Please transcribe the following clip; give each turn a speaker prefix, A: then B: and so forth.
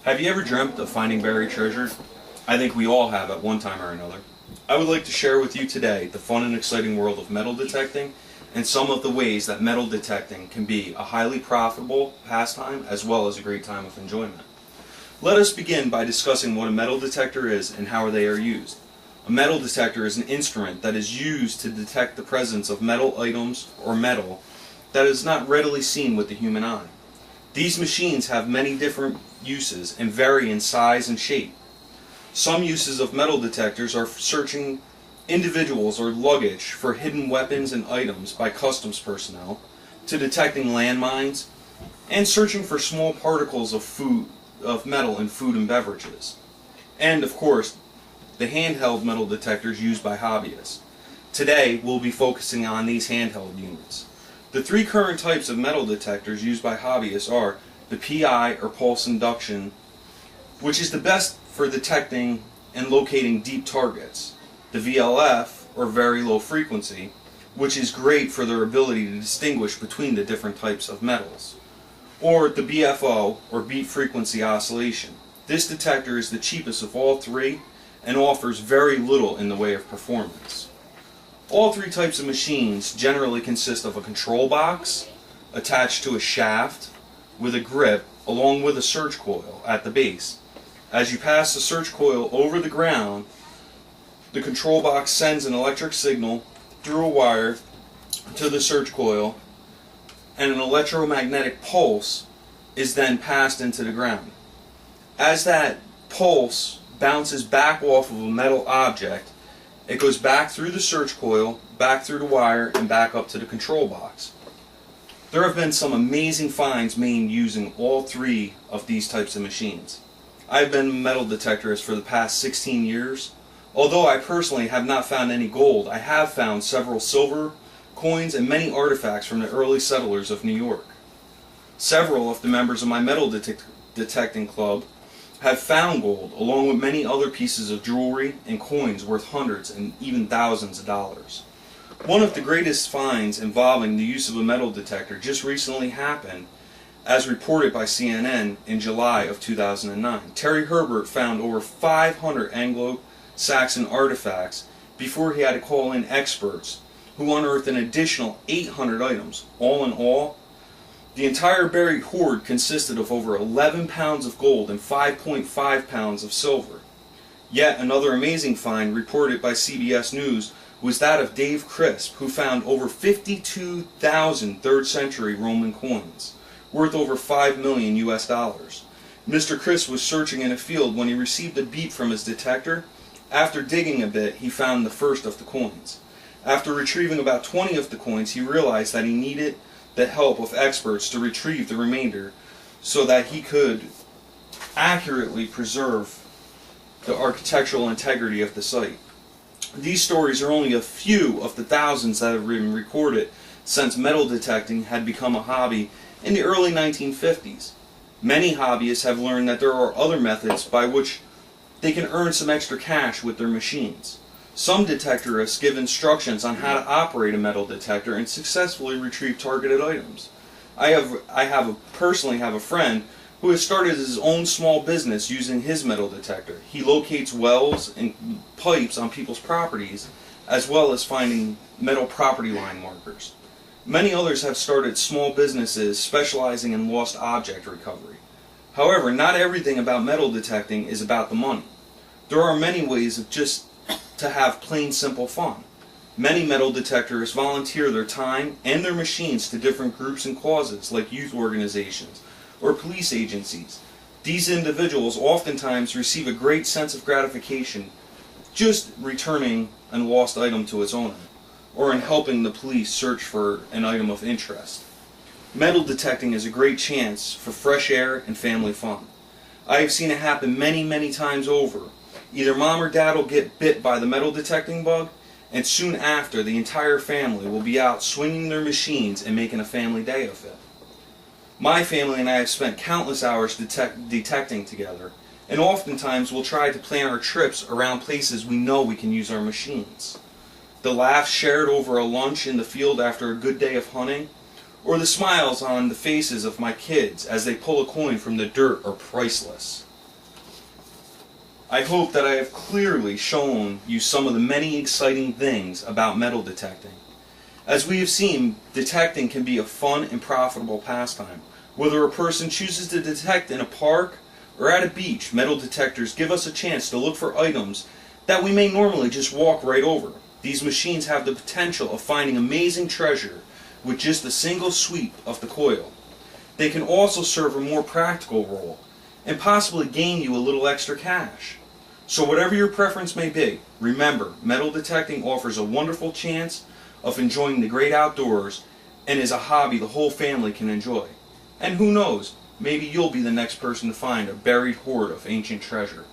A: Have you ever dreamt of finding buried treasure? I think we all have at one time or another. I would like to share with you today the fun and exciting world of metal detecting and some of the ways that metal detecting can be a highly profitable pastime as well as a great time of enjoyment. Let us begin by discussing what a metal detector is and how they are used. A metal detector is an instrument that is used to detect the presence of metal items or metal that is not readily seen with the human eye. These machines have many different uses and vary in size and shape. Some uses of metal detectors are searching individuals or luggage for hidden weapons and items by customs personnel, to detecting landmines, and searching for small particles of metal in food and beverages. And of course, the handheld metal detectors used by hobbyists. Today, we'll be focusing on these handheld units. The three current types of metal detectors used by hobbyists are the PI or pulse induction, which is the best for detecting and locating deep targets, the VLF or very low frequency, which is great for their ability to distinguish between the different types of metals, or the BFO or beat frequency oscillation. This detector is the cheapest of all three and offers very little in the way of performance. All three types of machines generally consist of a control box attached to a shaft with a grip along with a search coil at the base. As you pass the search coil over the ground, the control box sends an electric signal through a wire to the search coil, and an electromagnetic pulse is then passed into the ground. As that pulse bounces back off of a metal object, it goes back through the search coil, back through the wire, and back up to the control box. There have been some amazing finds made using all three of these types of machines. I've been a metal detectorist for the past 16 years. Although I personally have not found any gold, I have found several silver coins and many artifacts from the early settlers of New York. Several of the members of my metal detecting club have found gold, along with many other pieces of jewelry and coins worth hundreds and even thousands of dollars. One of the greatest finds involving the use of a metal detector just recently happened, as reported by CNN in July of 2009. Terry Herbert found over 500 Anglo-Saxon artifacts before he had to call in experts who unearthed an additional 800 items. All in all, the entire buried hoard consisted of over 11 pounds of gold and 5.5 pounds of silver. Yet another amazing find reported by CBS News was that of Dave Crisp, who found over 52,000 3rd century Roman coins, worth over $5 million US. Mr. Crisp was searching in a field when he received a beep from his detector. After digging a bit, he found the first of the coins. After retrieving about 20 of the coins, he realized that he needed the help of experts to retrieve the remainder so that he could accurately preserve the architectural integrity of the site. These stories are only a few of the thousands that have been recorded since metal detecting had become a hobby in the early 1950s. Many hobbyists have learned that there are other methods by which they can earn some extra cash with their machines. Some detectorists give instructions on how to operate a metal detector and successfully retrieve targeted items. I personally have a friend who has started his own small business using his metal detector. He locates wells and pipes on people's properties, as well as finding metal property line markers. Many others have started small businesses specializing in lost object recovery. However, not everything about metal detecting is about the money. There are many ways of just to have plain simple fun. Many metal detectorists volunteer their time and their machines to different groups and causes like youth organizations or police agencies. These individuals oftentimes receive a great sense of gratification just returning a lost item to its owner, or in helping the police search for an item of interest. Metal detecting is a great chance for fresh air and family fun. I have seen it happen many times over. Either mom or dad will get bit by the metal detecting bug, and soon after the entire family will be out swinging their machines and making a family day of it. My family and I have spent countless hours detecting together, and oftentimes we'll try to plan our trips around places we know we can use our machines. The laughs shared over a lunch in the field after a good day of hunting, or the smiles on the faces of my kids as they pull a coin from the dirt are priceless. I hope that I have clearly shown you some of the many exciting things about metal detecting. As we have seen, detecting can be a fun and profitable pastime. Whether a person chooses to detect in a park or at a beach, metal detectors give us a chance to look for items that we may normally just walk right over. These machines have the potential of finding amazing treasure with just a single sweep of the coil. They can also serve a more practical role and possibly gain you a little extra cash. So whatever your preference may be, remember, metal detecting offers a wonderful chance of enjoying the great outdoors and is a hobby the whole family can enjoy. And who knows, maybe you'll be the next person to find a buried hoard of ancient treasure.